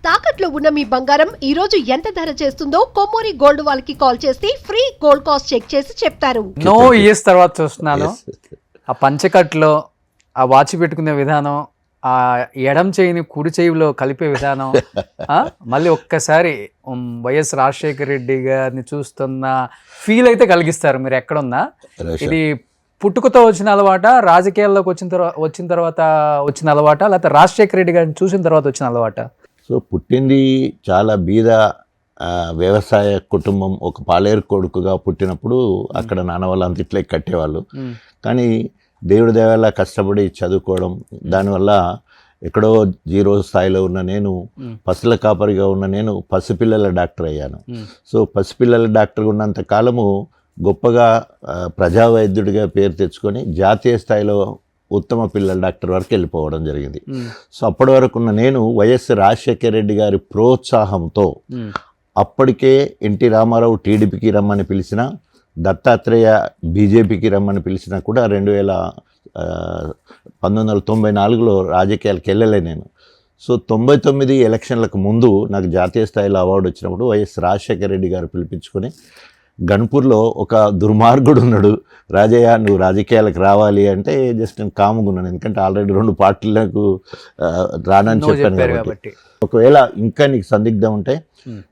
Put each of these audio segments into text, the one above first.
తాకట్లో ఉన్న మీ బంగారం ఈ రోజు ఎంత ధర చేస్తుందో కొమ్మూరి గోల్డ్ వాళ్ళకి కాల్ చేసి ఫ్రీ గోల్డ్ కాస్ట్ చెక్ చేసి చెప్తారు. నో ఇయర్స్ తర్వాత చూస్తున్నాను ఆ పంచకట్లో ఆ వాచ్ పెట్టుకునే విధానం, ఆ ఎడం చేయిని కుడి చేయిలో కలిపే విధానం, మళ్ళీ ఒక్కసారి వైఎస్ రాజశేఖర రెడ్డి గారిని చూస్తున్న ఫీల్ అయితే కలిగిస్తారు. మీరు ఎక్కడున్నా ఇది పుట్టుకతో వచ్చిన అలవాట, రాజకీయాల్లోకి వచ్చిన తర్వాత వచ్చిన అలవాట, లేకపోతే రాజశేఖర రెడ్డి గారిని చూసిన తర్వాత వచ్చిన అలవాట? సో పుట్టింది చాలా బీద వ్యవసాయ కుటుంబం, ఒక పాలేరు కొడుకుగా పుట్టినప్పుడు అక్కడ నాన్న వాళ్ళు అంత ఇట్లే కట్టేవాళ్ళు. కానీ దేవుడి దేవల్ల కష్టపడి చదువుకోవడం, దానివల్ల ఎక్కడో జీరో స్థాయిలో ఉన్న నేను, పసుల కాపరిగా ఉన్న నేను పసిపిల్లల డాక్టర్ అయ్యాను. సో పసిపిల్లల డాక్టర్ ఉన్నంత కాలము గొప్పగా ప్రజా వైద్యుడిగా పేరు తెచ్చుకొని జాతీయ స్థాయిలో ఉత్తమ పిల్లల డాక్టర్ వరకు వెళ్ళిపోవడం జరిగింది. సో అప్పటి వరకు ఉన్న నేను వైఎస్ రాజశేఖర రెడ్డి గారి ప్రోత్సాహంతో అప్పటికే ఎన్టీ రామారావు టీడీపీకి రమ్మని పిలిచిన, దత్తాత్రేయ బీజేపీకి రమ్మని పిలిచినా కూడా 1994లో రాజకీయాలకు వెళ్ళలే నేను. సో 99 ఎలక్షన్లకు ముందు నాకు జాతీయ స్థాయిలో అవార్డు వచ్చినప్పుడు వైఎస్ రాజశేఖర రెడ్డి గారు పిలిపించుకొని, గన్పూర్లో ఒక దుర్మార్గుడు ఉన్నాడు, రాజయ్య నువ్వు రాజకీయాలకు రావాలి అంటే జస్ట్ నేను కాముగా ఉన్నాను, ఎందుకంటే ఆల్రెడీ 2 పార్టీలకు రానని చెప్పాను కాబట్టి. ఒకవేళ ఇంకా నీకు సందిగ్ధం ఉంటే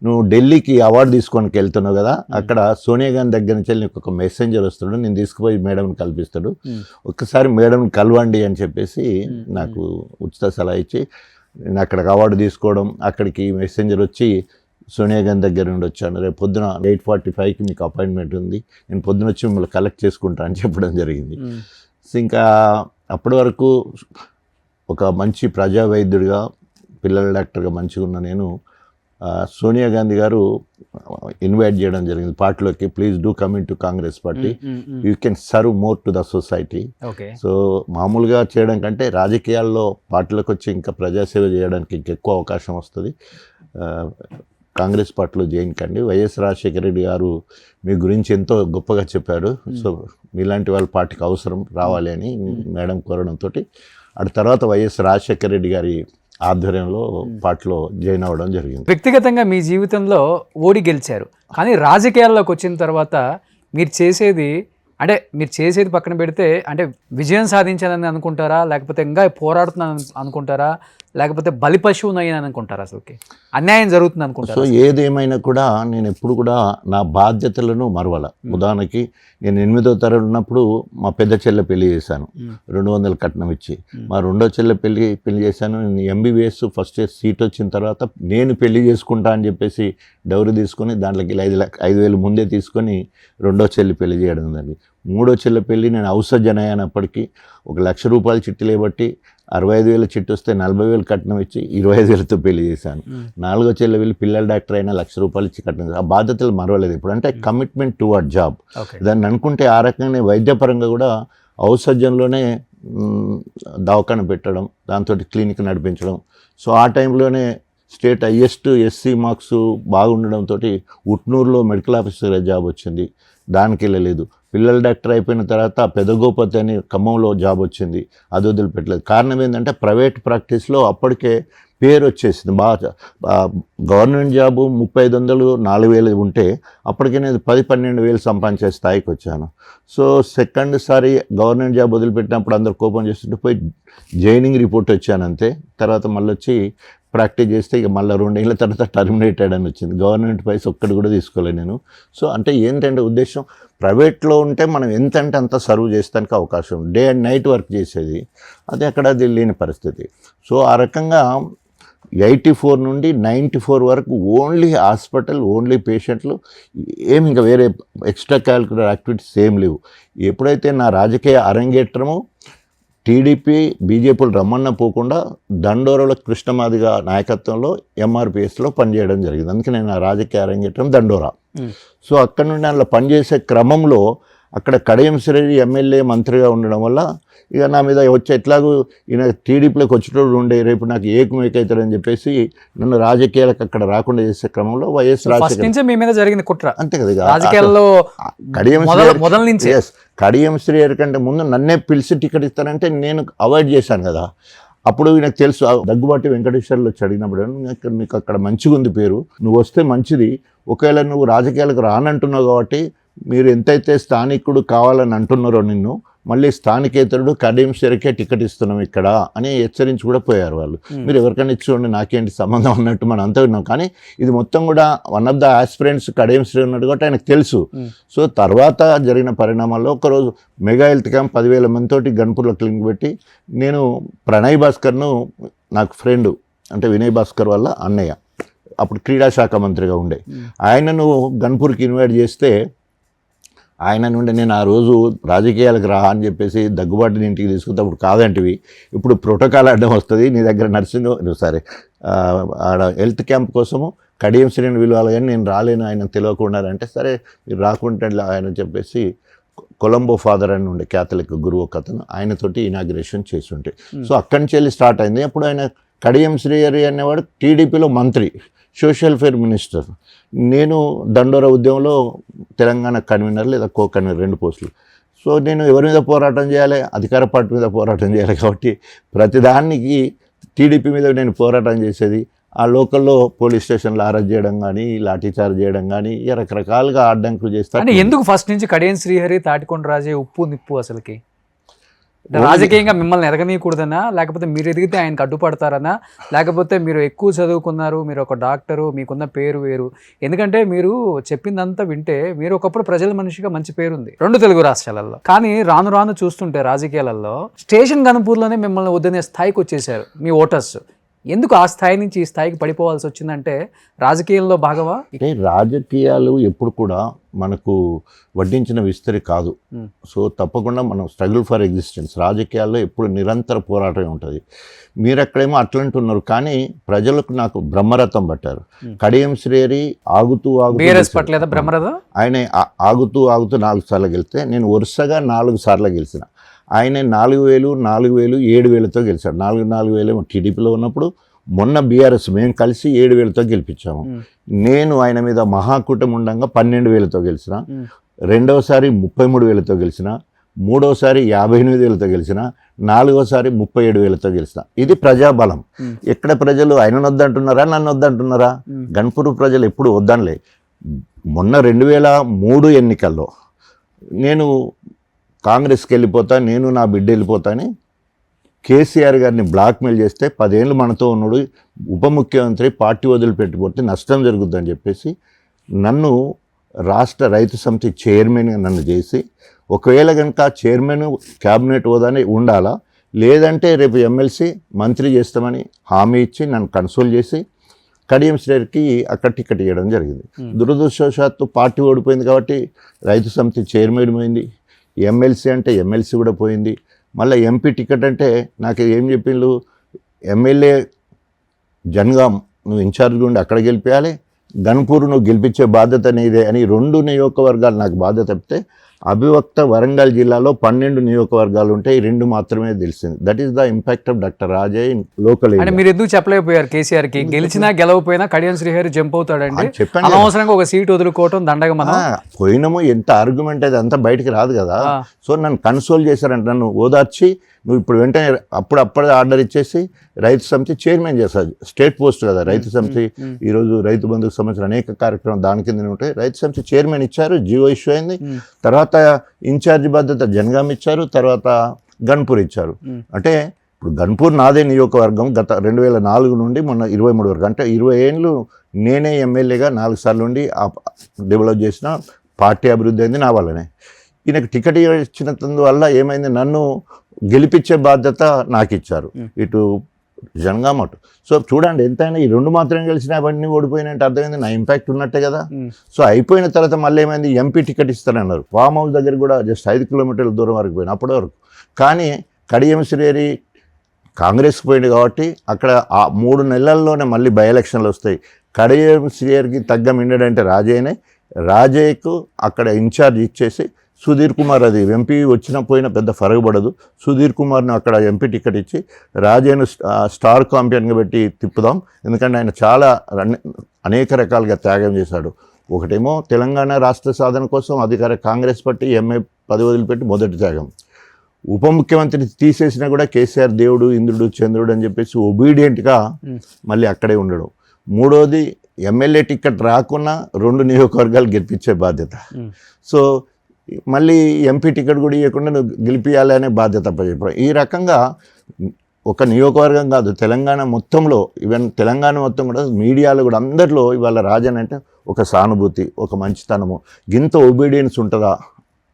నువ్వు ఢిల్లీకి అవార్డు తీసుకోనికి వెళ్తున్నావు కదా, అక్కడ సోనియా గాంధీ దగ్గర నుంచి నీకు ఒక మెసెంజర్ వస్తాడు, నేను తీసుకుపోయి మేడంని కల్పిస్తాడు, ఒక్కసారి మేడంని కలవండి అని చెప్పేసి నాకు ఉచిత సలహా ఇచ్చి నేను అక్కడికి అవార్డు తీసుకోవడం, అక్కడికి మెసెంజర్ వచ్చి సోనియా గాంధీ దగ్గర నుండి వచ్చాను, రేపు పొద్దున 8:45కి మీకు అపాయింట్మెంట్ ఉంది, నేను పొద్దున వచ్చి మిమ్మల్ని కలెక్ట్ చేసుకుంటా అని చెప్పడం జరిగింది. సో ఇంకా అప్పటి వరకు ఒక మంచి ప్రజా వైద్యుడిగా, పిల్లల డాక్టర్గా మంచిగా ఉన్న నేను, సోనియా గాంధీ గారు ఇన్వైట్ చేయడం జరిగింది పార్టీలోకి, please do coming to Congress party, you can serve more to the society. So మామూలుగా చేయడం కంటే రాజకీయాల్లో పార్టీలోకి వచ్చి ఇంకా ప్రజాసేవ చేయడానికి ఇంకెక్కువ అవకాశం వస్తుంది, కాంగ్రెస్ పార్టీలో జాయిన్ కండి, వైఎస్ రాజశేఖర రెడ్డి గారు మీ గురించి ఎంతో గొప్పగా చెప్పారు, సో మీలాంటి వాళ్ళ పార్టీకి అవసరం రావాలి అని మేడం కోరడంతో ఆ తర్వాత వైఎస్ రాజశేఖర రెడ్డి గారి ఆధ్వర్యంలో పార్టీలో జాయిన్ అవ్వడం జరిగింది. వ్యక్తిగతంగా మీ జీవితంలో ఓడి గెలిచారు, కానీ రాజకీయాల్లోకి వచ్చిన తర్వాత మీరు చేసేది పక్కన పెడితే అంటే విజయం సాధించాలని అనుకుంటారా, లేకపోతే ఇంకా పోరాడుతున్నాను అనుకుంటారా, లేకపోతే బలి పశువునయ్యాను అనుకుంటారా, అసలుకి అన్యాయం జరుగుతుంది అనుకుంటారా? సో ఏదేమైనా కూడా నేను ఎప్పుడు కూడా నా బాధ్యతలను మరవల. ఉదాహరణకి నేను 8వ తరగతి ఉన్నప్పుడు మా పెద్ద చెల్లె పెళ్లి చేశాను, 200 కట్నం ఇచ్చి. మా రెండో చెల్లె పెళ్లి చేశాను. నేను ఎంబీబీఎస్ ఫస్ట్ ఇయర్ సీట్ వచ్చిన తర్వాత నేను పెళ్లి చేసుకుంటా అని చెప్పేసి డౌరీ తీసుకొని దాంట్లోకి 5,000 ముందే తీసుకొని రెండో చెల్లి పెళ్లి చేయడం జరిగింది. మూడో చెల్లె పెళ్లి నేను ఔసర్జన అయినప్పటికీ ₹1,00,000 చిట్టి లేబట్టి 65,000 చిట్టి వస్తే 40,000 కట్నం ఇచ్చి 25,000తో పెళ్లి చేశాను. నాలుగో చెల్లె వెళ్ళి పిల్లల డాక్టర్ అయినా ₹1,00,000 ఇచ్చి కట్నం. ఆ బాధ్యతలు మరవలేదు ఇప్పుడు, అంటే కమిట్మెంట్ టువర్డ్ జాబ్. దాన్ని అనుకుంటే ఆ రకంగానే వైద్యపరంగా కూడా ఔసర్జన్లోనే దవాఖాన పెట్టడం, దాంతో క్లినిక్ నడిపించడం. సో ఆ టైంలోనే స్టేట్ హైయెస్ట్ ఎస్సీ మార్క్స్ బాగుండడంతో ఉట్నూరులో మెడికల్ ఆఫీసర్ జాబ్ వచ్చింది, దానికి వెళ్ళలేదు. పిల్లల డాక్టర్ అయిపోయిన తర్వాత పెదగోపతి అని ఖమ్మంలో జాబ్ వచ్చింది, అది వదిలిపెట్టలేదు. కారణం ఏంటంటే ప్రైవేట్ ప్రాక్టీస్లో అప్పటికే పేరు వచ్చేసింది బాగా. గవర్నమెంట్ జాబు 3,500 4,000 ఉంటే అప్పటికే నేను 10-12,000 సంపాదించే స్థాయికి వచ్చాను. సో సెకండ్ సారి గవర్నమెంట్ జాబ్ వదిలిపెట్టినప్పుడు అందరు కోపం చేస్తుంటే పోయి జాయినింగ్ రిపోర్ట్ వచ్చాను అంతే. తర్వాత మళ్ళీ వచ్చి ప్రాక్టీస్ చేస్తే ఇక మళ్ళీ 2 ఏళ్ళ తర్వాత టర్మినేటెడ్ అని వచ్చింది. గవర్నమెంట్ పైసా ఒక్కటి కూడా తీసుకోలేదు నేను. సో అంటే ఏంటంటే ఉద్దేశం, ప్రైవేట్లో ఉంటే మనం ఎంత అంటే అంత సర్వ్ చేస్తానికి అవకాశం, డే అండ్ నైట్ వర్క్ చేసేది, అది అక్కడ అది లేని పరిస్థితి. సో ఆ రకంగా 84 నుండి 94 వరకు ఓన్లీ హాస్పిటల్, ఓన్లీ పేషెంట్లు, ఏమి ఇంకా వేరే ఎక్స్ట్రా క్యాలిక్యులర్ యాక్టివిటీస్ ఏం లేవు. ఎప్పుడైతే నా రాజకీయ అరంగేట్రమో టీడీపీ బీజేపీలు రమ్మన్న పోకుండా దండోరాలో కృష్ణమాదిగ నాయకత్వంలో ఎంఆర్పిఎస్లో పనిచేయడం జరిగింది. అందుకే నేను నా రాజకీయ అరంగేట్రం దండోరా. సో అక్కడ నుండి అందులో పనిచేసే క్రమంలో అక్కడ కడియం శ్రీహరి ఎమ్మెల్యే మంత్రిగా ఉండడం వల్ల ఇక నా మీద వచ్చి ఎట్లాగూ ఈయన టీడీపీలోకి వచ్చేటోడు ఉండే, రేపు నాకు ఏకమేకవుతాడని చెప్పేసి నన్ను రాజకీయాలకు అక్కడ రాకుండా చేసే క్రమంలో వైఎస్ రాజశేఖర మీ మీద జరిగింది కుట్ర అంతే కదా. రాజకీయాల్లో కడియం శ్రీహరి కంటే ముందు నన్నే పిలిచి టికెట్ ఇస్తానంటే నేను అవాయిడ్ చేశాను కదా. అప్పుడు నాకు తెలుసు దగ్గుబాటి వెంకటేశ్వర్లు వచ్చి అడిగినప్పుడు నీకు అక్కడ మంచిగా ఉంది పేరు, నువ్వు వస్తే మంచిది, ఒకవేళ నువ్వు రాజకీయాలకు రానంటున్నావు కాబట్టి మీరు ఎంతైతే స్థానికుడు కావాలని అంటున్నారో నిన్ను మళ్ళీ స్థానికేతరుడు కడియం శ్రీహరికే టికెట్ ఇస్తున్నాం ఇక్కడ అని హెచ్చరించి కూడా పోయారు వాళ్ళు. మీరు ఎవరికైనా ఇచ్చుకోండి నాకేంటి సంబంధం అన్నట్టు మనం అంతా విన్నాం. కానీ ఇది మొత్తం కూడా one of the aspirants Kadiyam Sri ఉన్నాడు కాబట్టి ఆయనకు తెలుసు. సో తర్వాత జరిగిన పరిణామాల్లో ఒకరోజు మెగా హెల్త్ క్యాంప్ 10,000 మందితోటి గన్పూర్లో క్లినిక్ పెట్టి నేను ప్రణయ్ భాస్కర్ను నాకు ఫ్రెండ్ అంటే వినయ్ భాస్కర్ వల్ల అన్నయ్య అప్పుడు క్రీడా శాఖ మంత్రిగా ఉండే ఆయనను గన్పూర్కి ఇన్వైట్ చేస్తే ఆయన నుండి నేను ఆ రోజు రాజకీయాలకు రా అని చెప్పేసి దగ్గుబాటిని ఇంటికి తీసుకుంటే అప్పుడు కాదంటివి, ఇప్పుడు ప్రోటోకాల్ అడ్డం వస్తుంది నీ దగ్గర ఆడ హెల్త్ క్యాంప్ కోసము కడియం శ్రీని విలువాలి కానీ నేను రాలేను ఆయన తెలియకుండా అంటే సరే మీరు రాకుంటే ఆయన చెప్పేసి కొలంబో ఫాదర్ అని ఉండే క్యాథలిక్ గురువు ఒక అతను ఆయనతోటి ఇనాగ్రేషన్ చేసి ఉంటే సో అక్కడి నుంచి వెళ్ళి స్టార్ట్ అయింది. అప్పుడు ఆయన కడియం శ్రీహరి అనేవాడు టీడీపీలో మంత్రి, సోషల్ ఫేర్ మినిస్టర్, నేను దండోరా ఉద్యమంలో తెలంగాణ కన్వీనర్ లేదా కో కన్వీనర్ 2 పోస్టులు. సో నేను ఎవరి మీద పోరాటం చేయాలి, అధికార పార్టీ మీద పోరాటం చేయాలి కాబట్టి ప్రతిదానికి టీడీపీ మీద నేను పోరాటం చేసేది. ఆ లోకల్లో పోలీస్ స్టేషన్లో అరెస్ట్ చేయడం కానీ లాఠీచార్జ్ చేయడం కానీ రకరకాలుగా అడ్డంకులు చేస్తారు. ఎందుకు ఫస్ట్ నుంచి కడియం శ్రీహరి తాటికొండ రాజే ఉప్పు నిప్పు అసలుకి రాజకీయంగా మిమ్మల్ని ఎదగనీయకూడదనా, లేకపోతే మీరు ఎదిగితే ఆయనకు అడ్డుపడతారనా, లేకపోతే మీరు ఎక్కువ చదువుకున్నారు, మీరు ఒక డాక్టరు, మీకున్న పేరు వేరు? ఎందుకంటే మీరు చెప్పిందంతా వింటే మీరు ఒకప్పుడు ప్రజల మనిషిగా మంచి పేరుంది 2 తెలుగు రాష్ట్రాలలో. కానీ రాను రాను చూస్తుంటే రాజకీయాలలో స్టేషన్ గన్పూర్లోనే మిమ్మల్ని వద్దనే స్థాయికి వచ్చేసారు మీ ఓటర్స్. ఎందుకు ఆ స్థాయి నుంచి ఈ స్థాయికి పడిపోవాల్సి వచ్చిందంటే రాజకీయంలో భాగమా? అంటే రాజకీయాలు ఎప్పుడు కూడా మనకు వడ్డించిన విస్తరి కాదు. సో తప్పకుండా మనం స్ట్రగుల్ ఫర్ ఎగ్జిస్టెన్స్, రాజకీయాల్లో ఎప్పుడు నిరంతర పోరాటమే ఉంటుంది. మీరు అక్కడేమో అట్లంటున్నారు కానీ ప్రజలకు నాకు బ్రహ్మరథం పట్టారు. కడియం శ్రీహరి ఆగుతూ ఆయన ఆగుతూ 4 సార్లు గెలిస్తే నేను వరుసగా 4 సార్లు గెలిచిన. ఆయన 4,000, 4,000, 7,000తో గెలిచాడు. 4,000 టీడీపీలో ఉన్నప్పుడు, మొన్న బీఆర్ఎస్ మేము కలిసి 7,000తో గెలిపించాము. నేను ఆయన మీద మహాకూటమి ఉండగా 12,000తో గెలిచిన, రెండవసారి 33,000తో గెలిచిన, మూడోసారి 58,000తో గెలిచిన, 4వసారి 37,000తో గెలిచిన. ఇది ప్రజాబలం. ఎక్కడ ప్రజలు ఆయన వద్దంటున్నారా నన్ను వద్దంటున్నారా? గన్పూర్ ప్రజలు ఎప్పుడు వద్దనలే. మొన్న 2003 ఎన్నికల్లో నేను కాంగ్రెస్కి వెళ్ళిపోతా, నేను నా బిడ్డ వెళ్ళిపోతా అని కేసీఆర్ గారిని బ్లాక్మెయిల్ చేస్తే 10 ఏళ్ళు మనతో ఉన్నాడు, ఉప ముఖ్యమంత్రి పార్టీ వదిలిపెట్టిపోతే నష్టం జరుగుతుందని చెప్పేసి నన్ను రాష్ట్ర రైతు సమితి చైర్మన్గా నన్ను చేసి, ఒకవేళ కనుక చైర్మన్ క్యాబినెట్ హోదానే ఉండాలా, లేదంటే రేపు ఎమ్మెల్సీ మంత్రి చేస్తామని హామీ ఇచ్చి నన్ను కన్సోల్ చేసి కడియం శ్రీహరికి అక్కడ టికెట్ ఇవ్వడం జరిగింది. దురదృష్టవశాత్తు పార్టీ ఓడిపోయింది కాబట్టి రైతు సమితి చైర్మన్ పోయింది, ఎమ్మెల్సీ అంటే ఎమ్మెల్సీ కూడా పోయింది. మళ్ళీ ఎంపీ టికెట్ అంటే నాకు ఏం చెప్పిండ్రు, ఎమ్మెల్యే జనగాం నువ్వు ఇన్ఛార్జ్గా ఉండి అక్కడ గెలిపించాలి, గన్పూర్ నువ్వు గెలిపించే బాధ్యత నీదే అని 2 నియోజకవర్గాలు నాకు బాధ్యత చెప్తే, అభివక్త వరంగల్ జిల్లాలో 12 నియోజకవర్గాలు ఉంటాయి, 2 మాత్రమే తెలిసింది. That is the impact of doctor Raje in local. మీరు ఎందుకు చెప్పలేకపోయారు కేసీఆర్ కి గెలిచినా గెలవపోయినా కడియం శ్రీహరి జంప్ అవుతాడండి, అనవసరంగా ఒక సీట్ వదులుకోవటం దండగా? మనం పోయినాము, ఎంత ఆర్గ్యుమెంట్ అయితే అంతా బయటికి రాదు కదా. సో నన్ను కన్సోల్ చేశారంట, నన్ను ఓదార్చి నువ్వు ఇప్పుడు వెంటనే అప్పుడే ఆర్డర్ ఇచ్చేసి రైతు సమితి చైర్మన్ చేస్తారు. స్టేట్ పోస్ట్ కదా రైతు సమితి. ఈరోజు రైతు బంధుకు సంబంధించిన అనేక కార్యక్రమాలు దాని కింద ఉంటాయి. రైతు సమితి చైర్మన్ ఇచ్చారు, జియో ఇష్యూ అయింది. తర్వాత ఇన్ఛార్జి బాధ్యత జనగాం ఇచ్చారు, తర్వాత గన్పూర్ ఇచ్చారు. అంటే ఇప్పుడు గన్పూర్ నాదే నియోజకవర్గం. గత 2004 నుండి మొన్న 23 వరకు, అంటే 20 ఏళ్ళు నేనే ఎమ్మెల్యేగా 4 సార్లు ఉండి డెవలప్ చేసిన పార్టీ అభివృద్ధి అయింది నా వల్లనే. ఈయనకు టికెట్ ఇచ్చినందువల్ల ఏమైంది, నన్ను గెలిపించే బాధ్యత నాకు ఇచ్చారు, ఇటు జనగాం అటు. సో చూడండి ఎంతైనా ఈ 2 మాత్రమే గెలిచినా అవన్నీ ఓడిపోయినట్టు అర్థమైంది, నా ఇంపాక్ట్ ఉన్నట్టే కదా. సో అయిపోయిన తర్వాత మళ్ళీ ఏమైంది, ఎంపీ టికెట్ ఇస్తానన్నారు. ఫామ్ హౌస్ దగ్గర కూడా జస్ట్ 5 కిలోమీటర్ల దూరం వరకు పోయిన అప్పటి వరకు. కానీ కడియం శ్రీహరి కాంగ్రెస్కి పోయింది కాబట్టి అక్కడ ఆ 3 నెలల్లోనే మళ్ళీ బై ఎలక్షన్లు వస్తాయి. కడియం శ్రీహరికి తగ్గ మిండడంటే రాజయ్యనే. రాజయ్యకు అక్కడ ఇన్ఛార్జ్ ఇచ్చేసి సుధీర్ కుమార్, అది ఎంపీ వచ్చిన పోయినా పెద్ద ఫరగబడదు, సుధీర్ కుమార్ను అక్కడ ఎంపీ టికెట్ ఇచ్చి రాజయ్యను స్టార్ కాంపియన్గా పెట్టి తిప్పుదాం. ఎందుకంటే ఆయన చాలా అనేక రకాలుగా త్యాగం చేశాడు. ఒకటేమో తెలంగాణ రాష్ట్ర సాధన కోసం అధికార కాంగ్రెస్ పార్టీ ఎంఏ పదవి వదిలిపెట్టి మొదటి త్యాగం, ఉప ముఖ్యమంత్రిని తీసేసినా కూడా కేసీఆర్ దేవుడు ఇంద్రుడు చంద్రుడు అని చెప్పేసి ఒబీడియంట్గా మళ్ళీ అక్కడే ఉండడం. మూడోది ఎమ్మెల్యే టికెట్ రాకున్నా 2 నియోజకవర్గాలు గెలిపించే బాధ్యత. సో మళ్ళీ ఎంపీ టికెట్ కూడా ఇవ్వకుండా నువ్వు గెలిపించాలి అనే బాధ్యత చెప్పడం. ఈ రకంగా ఒక నియోజకవర్గం కాదు, తెలంగాణ మొత్తంలో, ఈవెన్ తెలంగాణ మొత్తం కూడా మీడియాలో కూడా అందరిలో ఇవాళ రాజన్ అంటే ఒక సానుభూతి, ఒక మంచితనము, గింత ఒబీడియన్స్ ఉంటుందా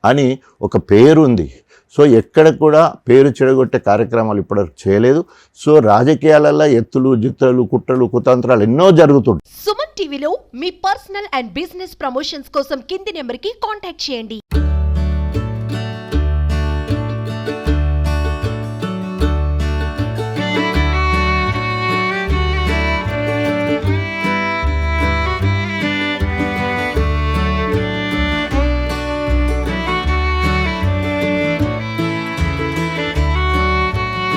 అని ఒక పేరు ఉంది. సో ఎక్కడ కూడా పేరు చెడగొట్టే కార్యక్రమాలు ఇప్పటివరకు చేయలేదు. సో రాజకీయాలలో ఎత్తులు జిత్తులు కుట్రలు కుతంత్రాలు ఎన్నో జరుగుతుంటాయి. సుమన్ టీవీలో మీ పర్సనల్ అండ్ బిజినెస్ ప్రమోషన్స్ కోసం కింది నెంబర్కి కాంటాక్ట్ చేయండి.